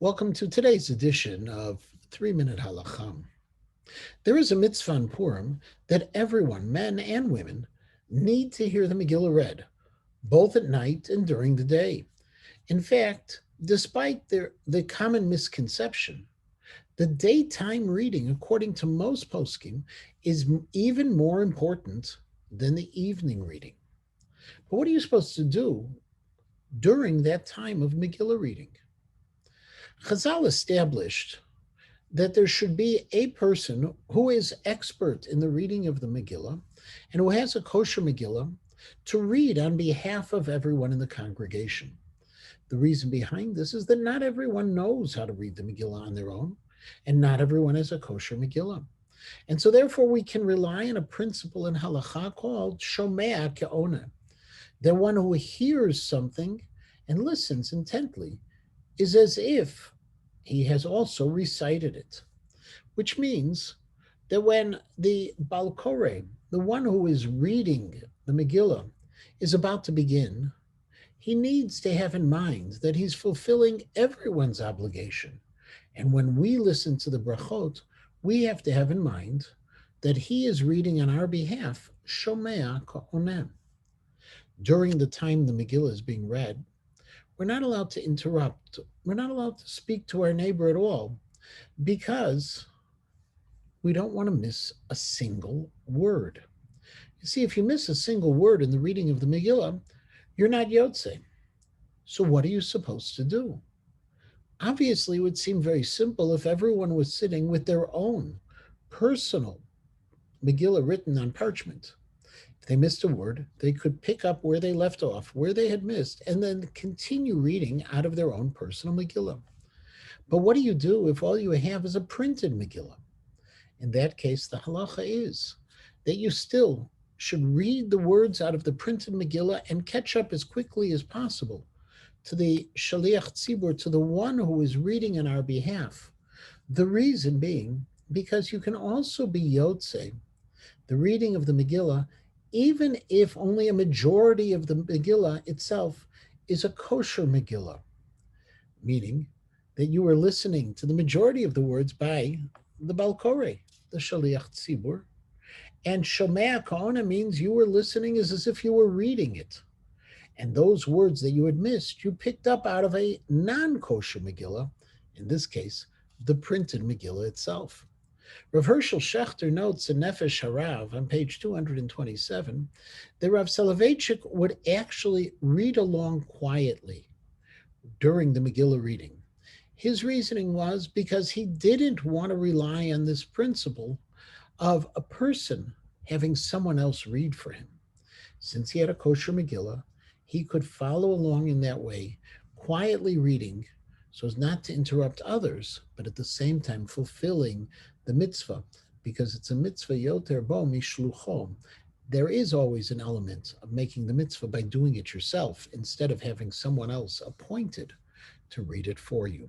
Welcome to today's edition of 3 Minute Halacha. There is a mitzvah in Purim that everyone, men and women, need to hear the Megillah read, both at night and during the day. In fact, despite the common misconception, the daytime reading, according to most poskim, is even more important than the evening reading. But what are you supposed to do during that time of Megillah reading? Chazal established that there should be a person who is expert in the reading of the Megillah and who has a kosher Megillah to read on behalf of everyone in the congregation. The reason behind this is that not everyone knows how to read the Megillah on their own, and not everyone has a kosher Megillah. And so, therefore, we can rely on a principle in halacha called shomea ke'ona, that one who hears something and listens intently is as if he has also recited it, which means that when the Balkore, the one who is reading the Megillah, is about to begin, he needs to have in mind that he's fulfilling everyone's obligation. And when we listen to the brachot, we have to have in mind that he is reading on our behalf, Shomea Ka'onem. During the time the Megillah is being read, we're not allowed to interrupt. We're not allowed to speak to our neighbor at all because we don't want to miss a single word. You see, if you miss a single word in the reading of the Megillah, you're not Yotze. So what are you supposed to do? Obviously, it would seem very simple if everyone was sitting with their own personal Megillah written on parchment. If they missed a word, they could pick up where they left off, where they had missed, and then continue reading out of their own personal Megillah. But what do you do if all you have is a printed Megillah? In that case, the halacha is that you still should read the words out of the printed Megillah and catch up as quickly as possible to the Shaliach Tzibur, to the one who is reading on our behalf. The reason being, because you can also be Yotze, the reading of the Megillah, even if only a majority of the Megillah itself is a kosher Megillah, meaning that you are listening to the majority of the words by the Balkore, the Shaliach Tzibur. And Shomea Ka'ona means you were listening as if you were reading it. And those words that you had missed, you picked up out of a non-kosher Megillah, in this case, the printed Megillah itself. Rav Hershel Schachter notes in Nefesh Harav on page 227 that Rav Soloveitchik would actually read along quietly during the Megillah reading. His reasoning was because he didn't want to rely on this principle of a person having someone else read for him. Since he had a kosher Megillah, he could follow along in that way, quietly reading so as not to interrupt others, but at the same time fulfilling the mitzvah, because it's a mitzvah yoter bo mishlucho. There is always an element of making the mitzvah by doing it yourself instead of having someone else appointed to read it for you.